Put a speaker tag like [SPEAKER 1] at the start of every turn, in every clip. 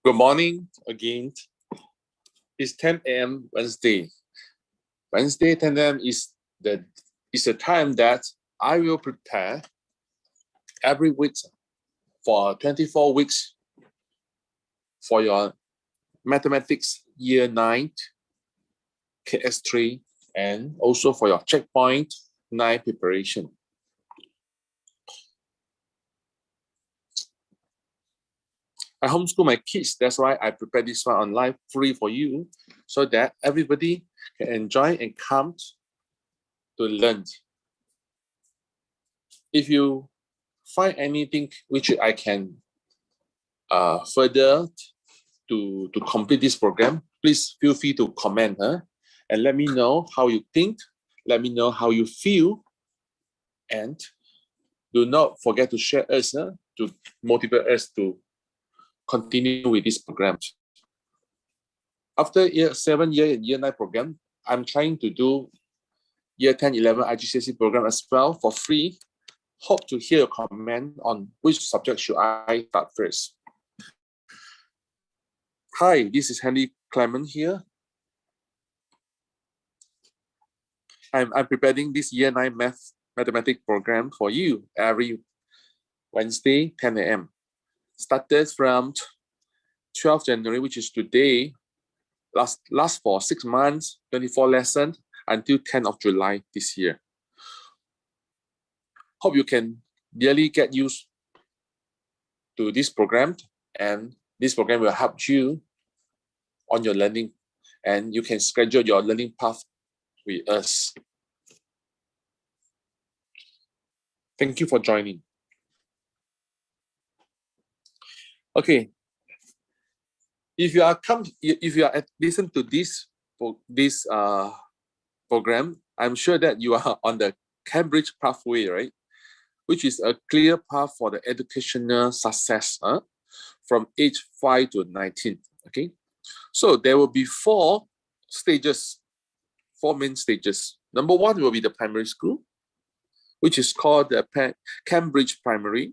[SPEAKER 1] Good morning again. It's 10 a.m. Wednesday. Wednesday 10 a.m. is the time that I will prepare every week for 24 weeks for your mathematics year 9, KS3, and also for your checkpoint 9 preparation. I homeschool my kids, that's why I prepare this one online free for you, so that everybody can enjoy and come to learn. If you find anything which I can further to complete this program, please feel free to comment and let me know how you think, let me know how you feel, and do not forget to share us to motivate us to continue with this program. After year 7 and year 9 program, I'm trying to do year 10, 11 IGCSE program as well for free. Hope to hear a comment on which subject should I start first. Hi, this is Henley Clement here. I'm preparing this year 9 mathematics program for you every Wednesday, 10 a.m. Started from 12 January, which is today, last for 6 months, 24 lessons until 10th of July this year. Hope you can really get used to this program, and this program will help you on your learning, and you can schedule your learning path with us. Thank you for joining. Okay, if you are listen to this program, I'm sure that you are on the Cambridge pathway, right? Which is a clear path for the educational success from age 5 to 19. Okay, so there will be 4 main stages. Number 1 will be the primary school, which is called the Cambridge Primary,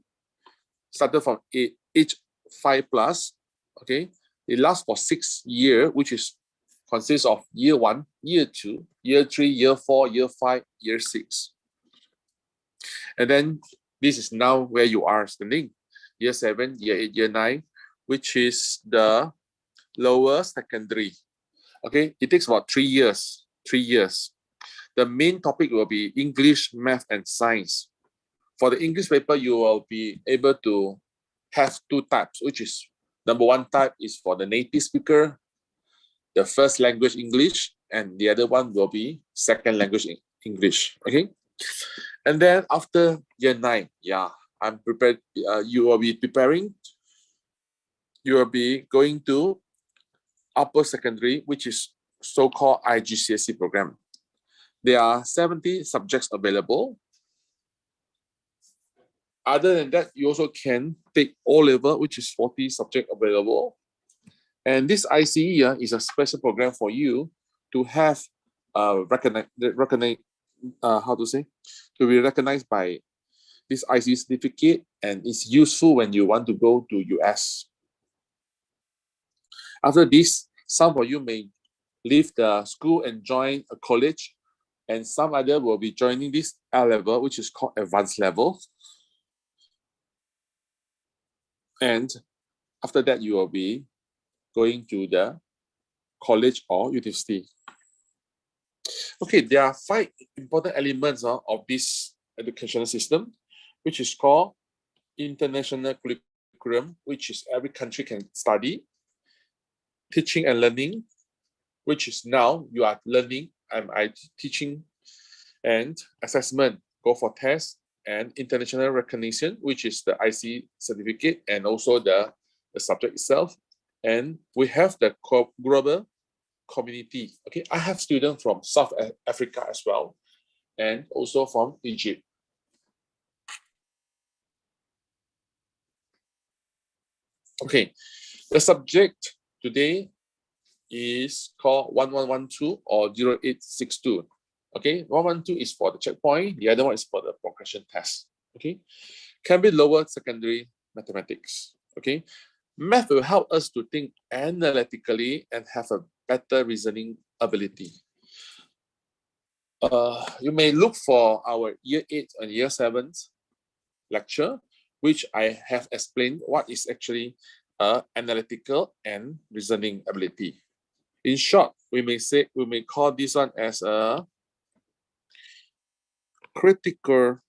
[SPEAKER 1] started from age 5 plus. Okay, it lasts for 6 years, which consists of year 1, year 2, year 3, year 4, year 5, year 6. And then this is now where you are standing, year 7, year 8, year 9, which is the lower secondary. Okay, it takes about 3 years. 3 years. The main topic will be English, math, and science. For the English paper, you will be able to have 2 types, which is number 1 type is for the native speaker, the first language English, and the other one will be second language English. Okay, and then after year 9, I'm prepared. You will be preparing. You will be going to upper secondary, which is so-called IGCSE program. There are 70 subjects available. Other than that, you also can take O-level, which is 40 subjects available. And this ICE is a special program for you to have to be recognized by this ICE certificate, and it's useful when you want to go to US. After this, some of you may leave the school and join a college, and some other will be joining this L-level, which is called advanced level. And after that, you will be going to the college or university. Okay, there are 5 important elements of this educational system, which is called international curriculum, which is every country can study. Teaching and learning, which is now you are learning, I'm teaching, and assessment, go for tests, and international recognition, which is the IC certificate and also the subject itself. And we have the global community. Okay, I have students from South Africa as well, and also from Egypt. Okay, the subject today is called 1112 or 0862. Okay, 112 is for the checkpoint, the other one is for the progression test. Okay, Cambridge Lower Secondary Mathematics. Okay, Math will help us to think analytically and have a better reasoning ability. You may look for our year 8 and year 7 lecture, which I have explained what is actually analytical and reasoning ability. In short, we may call this one as a critical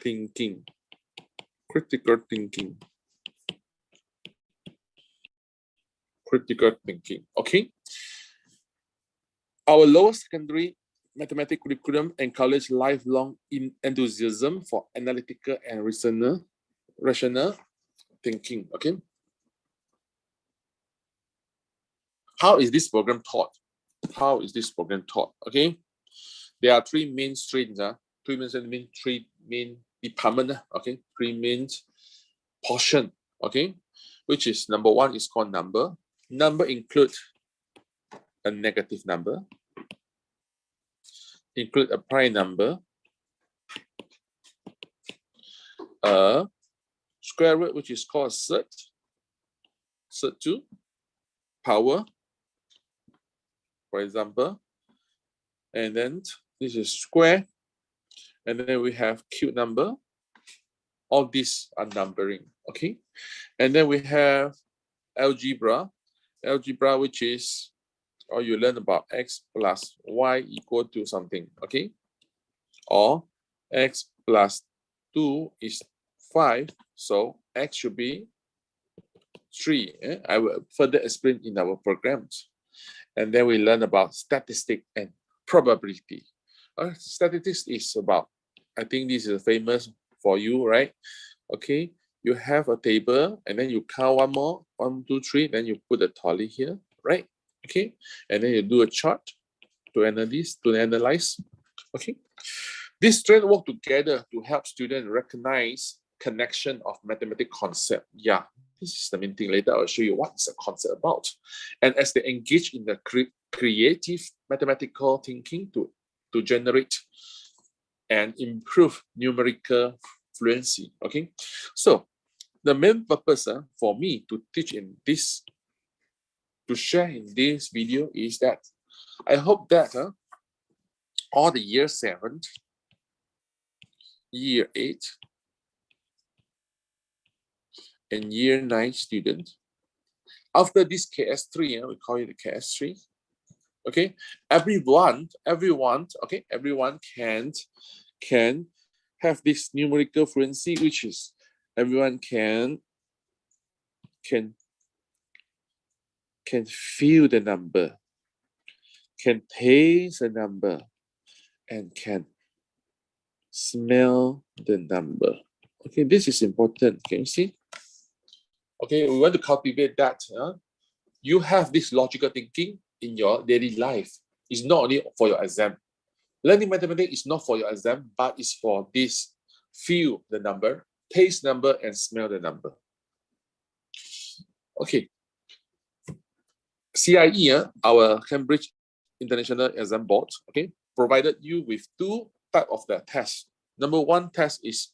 [SPEAKER 1] thinking. Critical thinking. Critical thinking. Okay. Our lower secondary mathematics curriculum encourage lifelong enthusiasm for analytical and rational thinking. Okay. How is this program taught? How is this program taught? Okay. There are three main streams. Three main department. Okay. Three main portion. Okay. Which is number one is called number. Number include a negative number, include a prime number, a square root, which is called surd 2, power, for example, and then this is square, and then we have cube number. All these are numbering, okay? And then we have algebra, which is, or you learn about x plus y equal to something, okay? Or x plus 2 is 5, so x should be 3. I will further explain in our programs. And then we learn about statistics and probability. Statistics is about, I think this is famous for you, right? Okay, you have a table and then you count one more, 1, 2, 3, then you put a tally here, right? Okay, and then you do a chart to analyze. Okay, these strengths work together to help students recognize connection of mathematical concept. Yeah, this is the main thing. Later I'll show you what is a concept about. And as they engage in the creative mathematical thinking to generate and improve numerical fluency. Okay, so the main purpose for me to teach in this, to share in this video is that I hope that all the year 7, year 8, and year 9 students, after this KS3, we call it the KS3. Okay, everyone, okay, everyone can have this numerical fluency, which is everyone can feel the number, can taste the number, and can smell the number. Okay, this is important. Can you see? Okay, we want to cultivate that. You have this logical thinking in your daily life. It's not only for your exam. Learning mathematics is not for your exam, but it's for this: feel the number, taste number, and smell the number. Okay. CIE, our Cambridge International Exam Board, okay, provided you with 2 types of the test. Number 1 test is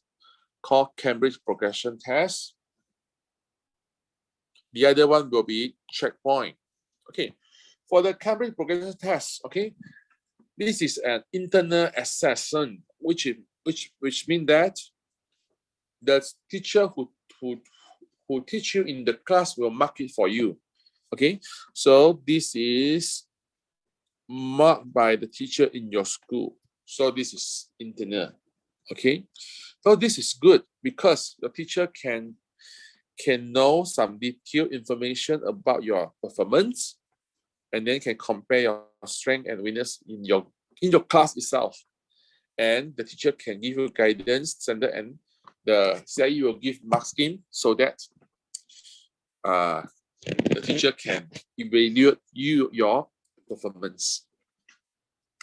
[SPEAKER 1] called Cambridge Progression Test. The other one will be checkpoint. Okay, for the Cambridge Progression Test, okay, this is an internal assessment, which means that the teacher who teach you in the class will mark it for you. Okay, so this is marked by the teacher in your school. So this is internal. Okay, so this is good because the teacher can know some detailed information about your performance, and then can compare your strength and weakness in your class itself. And the teacher can give you guidance, standard, and the CIE will give mark scheme so that the teacher can evaluate your performance.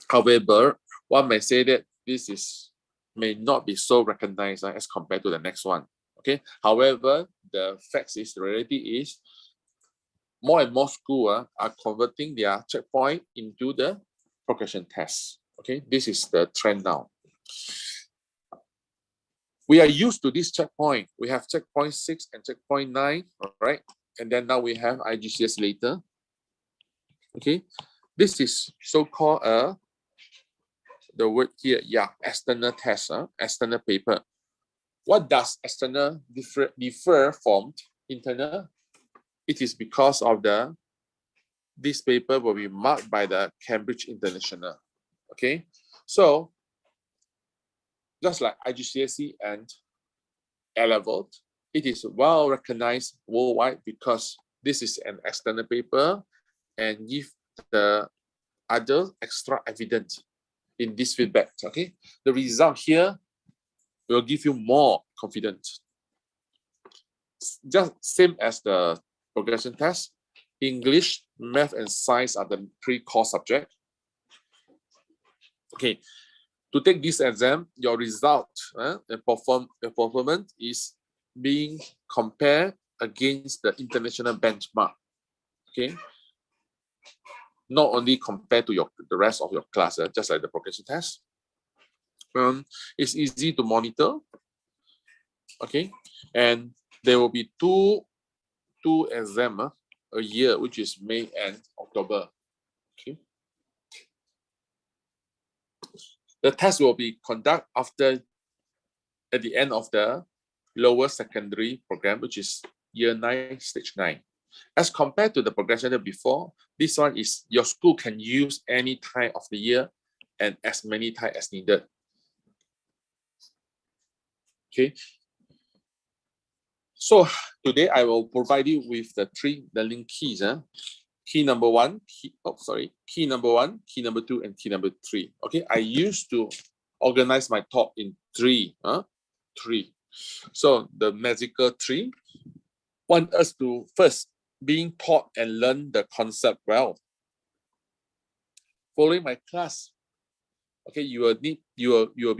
[SPEAKER 1] However, one may say that this may not be so recognized as compared to the next one. Okay. However, the fact is, the reality is, more and more schools are converting their checkpoint into the progression test. Okay, this is the trend now. We are used to this checkpoint. We have checkpoint 6 and checkpoint 9, all right? And then now we have IGCS later. Okay, this is so-called the word here, yeah, external test, external paper. What does external differ from internal? It is because of this paper will be marked by the Cambridge International. Okay, so just like IGCSE and A-level, it is well recognized worldwide because this is an external paper and give the other extra evidence in this feedback. Okay, the result here will give you more confidence. Just same as the progression test, English, math, and science are the 3 core subjects. Okay, to take this exam, your result and performance is being compared against the international benchmark. Okay, not only compared to the rest of your class, just like the progression test. It's easy to monitor. Okay, and there will be two exams a year, which is May and October. Okay, the test will be conducted at the end of the lower secondary program, which is year 9, stage 9. As compared to the progression before, this one is your school can use any time of the year and as many times as needed. Okay. So today I will provide you with the 3 learning keys. Key number 1, key number 1, key number 2, and key number 3. Okay, I used to organize my talk in 3. 3. So the magical 3 want us to first being taught and learn the concept well. Following my class, okay, you will be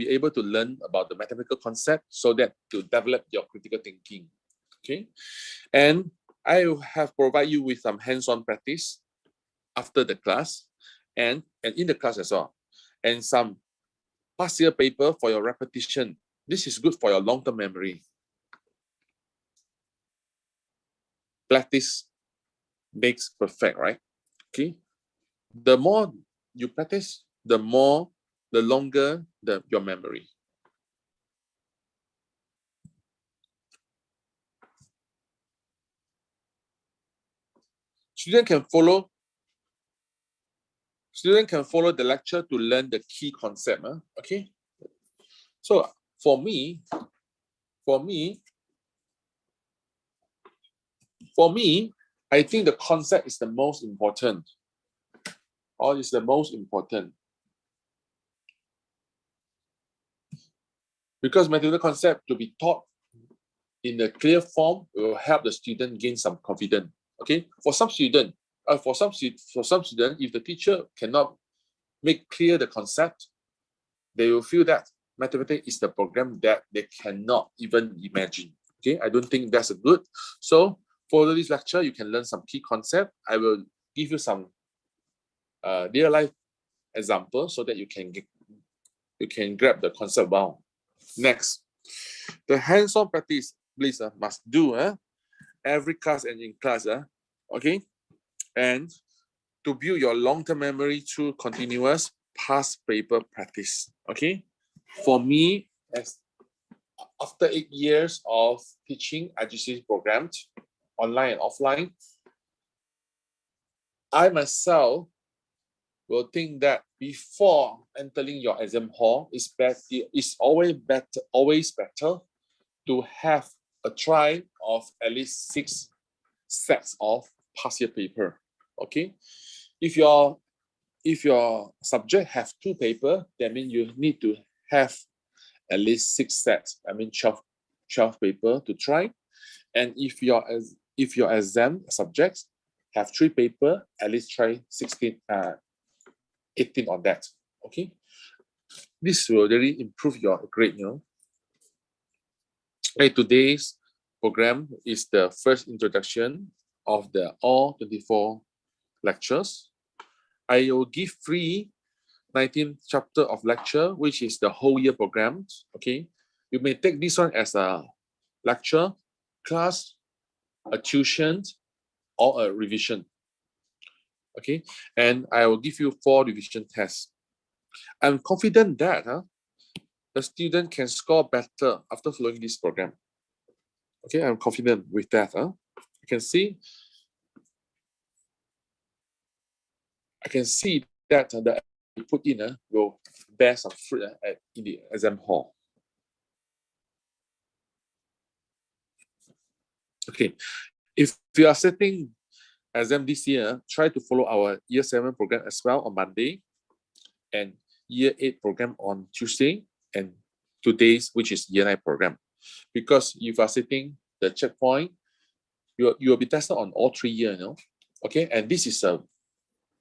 [SPEAKER 1] able to learn about the mathematical concept so that to develop your critical thinking. Okay, and I have provided you with some hands-on practice after the class and in the class as well, and some past year paper for your repetition. This is good for your long-term memory. Practice makes perfect, right? Okay, the more you practice, the longer your memory. Student can follow the lecture to learn the key concept. Okay, so for me, I think the concept is the most important. Or is the most important. Because mathematical concept to be taught in a clear form will help the student gain some confidence. Okay, for some student, if the teacher cannot make clear the concept, they will feel that mathematics is the program that they cannot even imagine. Okay, I don't think that's a good. So for this lecture, you can learn some key concept. I will give you some real life example so that you can grab the concept well. Next, the hands-on practice, please must do every class and in class. Okay, and to build your long-term memory through continuous past paper practice. Okay, for me, as after 8 years of teaching IGCSE programs, online and offline, I myself will think that before entering your exam hall, it's always better to have a try of at least 6 sets of past year paper. Okay, if your subject have 2 papers, that means you need to have at least 6 sets. I mean 12 paper to try. And if your exam subjects have 3 papers, at least try 18 on that. Okay, this will really improve your grade. Today's program is the first introduction of the all 24 lectures. I will give free 19th chapter of lecture, which is the whole year program. Okay, You may take this one as a lecture, class, a tuition, or a revision. Okay, and I will give you 4 revision tests. I'm confident that the student can score better after following this program. Okay, I'm confident with that. You can see, I can see that the you put in will bear some fruit in the exam hall. Okay, if you are setting exam this year, try to follow our Year 7 program as well on Monday, and Year 8 program on Tuesday, and today's, which is Year 9 program. Because if you are setting the checkpoint, you will be tested on all 3 years, okay? And this is a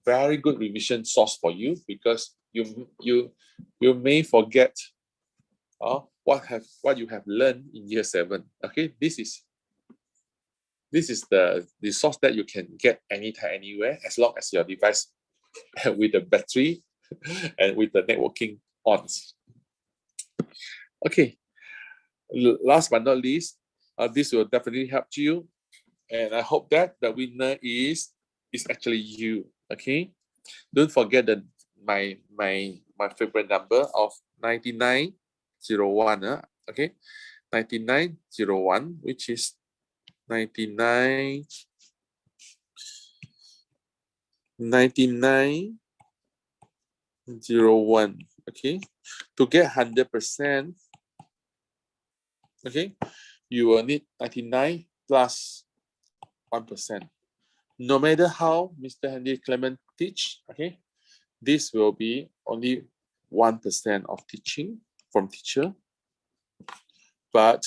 [SPEAKER 1] very good revision source for you, because you may forget what you have learned in Year 7. Okay, this is the source that you can get anytime, anywhere, as long as your device with the battery and with the networking on. Okay, last but not least, this will definitely help you, and I hope that the winner is actually you. Okay, don't forget that my favorite number of 9901. Okay, 9901, which is 9901. Okay, to get 100%, okay, you will need 99 plus 1%. No matter how Mr. Henley Clement teach, okay, this will be only 1% of teaching from teacher, but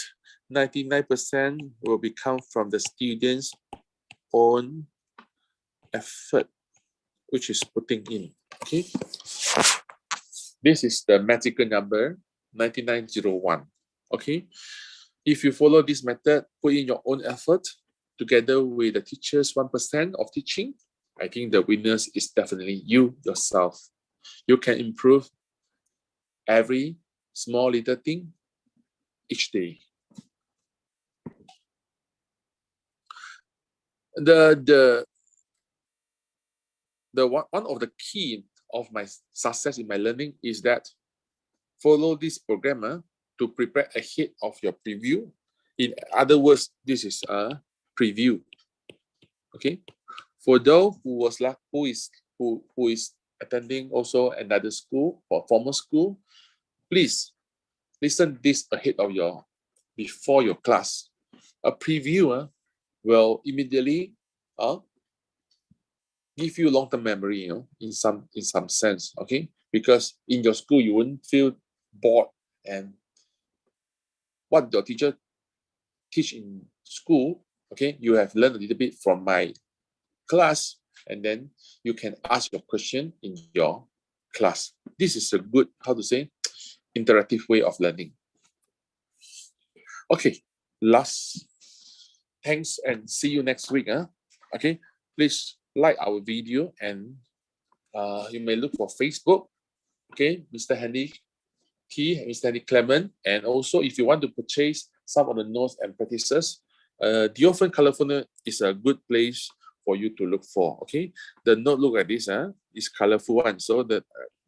[SPEAKER 1] 99% will come from the students' own effort, which is putting in. Okay, this is the magical number 9901. Okay, if you follow this method, put in your own effort together with the teacher's 1% of teaching, I think the winners is definitely you yourself. You can improve every small little thing each day. The one of the key of my success in my learning is that follow this program to prepare ahead of your preview. In other words, this is a preview. Okay, for those who is attending also another school or formal school, please listen this ahead of before your class. A preview will immediately give you long-term memory, in some sense, okay? Because in your school you won't feel bored, and what your teacher teach in school, okay, you have learned a little bit from my class, and then you can ask your question in your class. This is a good, how to say, interactive way of learning. Okay, thanks and see you next week. Okay, please like our video, and you may look for Facebook. Okay, Mr. Henley Mr. Henley Clement, and also if you want to purchase some of the notes and practices, Diophon California is a good place for you to look for. Okay, the note look like this. Is colorful one. So the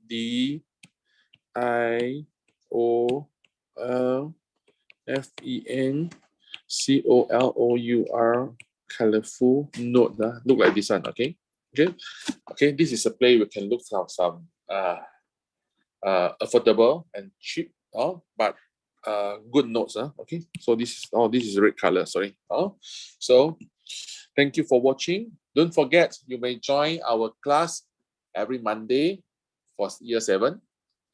[SPEAKER 1] DIOLFENCOLOUR colorful note. Look like this one. Okay. This is a place we can look for some affordable and cheap, but good notes. Okay, so this is red color. Sorry. So thank you for watching. Don't forget, you may join our class every Monday for Year 7,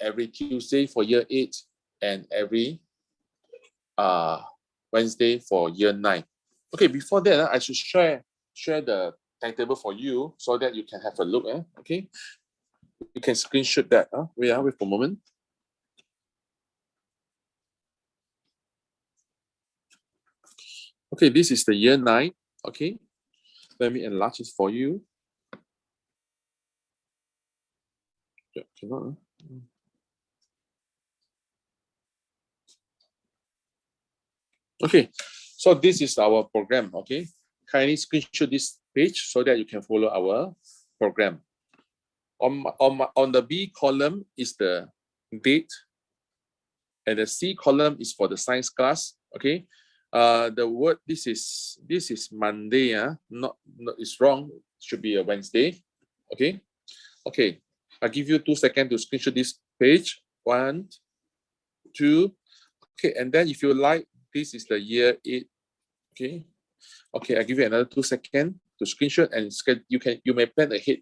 [SPEAKER 1] every Tuesday for Year 8, and every Wednesday for Year 9. Okay, before that, I should share the timetable for you so that you can have a look. Okay, you can screenshot that. Wait for a moment. Okay, this is the Year 9. Okay, let me enlarge it for you. Yeah, cannot. Okay, so this is our program. Okay, kindly screenshot this page so that you can follow our program. On the B column is the date, and the C column is for the science class. Okay, the word this is Monday. Not it's wrong. It should be a Wednesday. Okay, okay. I give you 2 seconds to screenshot this page. 1, 2. Okay, and then if you like, this is the year 8. Okay, okay. I give you another 2 seconds to screenshot, and you may plan ahead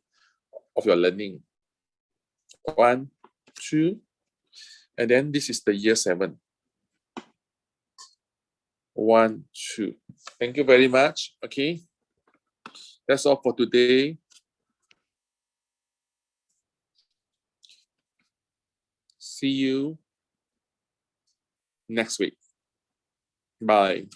[SPEAKER 1] of your learning. 1, 2, and then this is the year 7. 1, 2. Thank you very much. Okay, that's all for today. See you next week. Bye.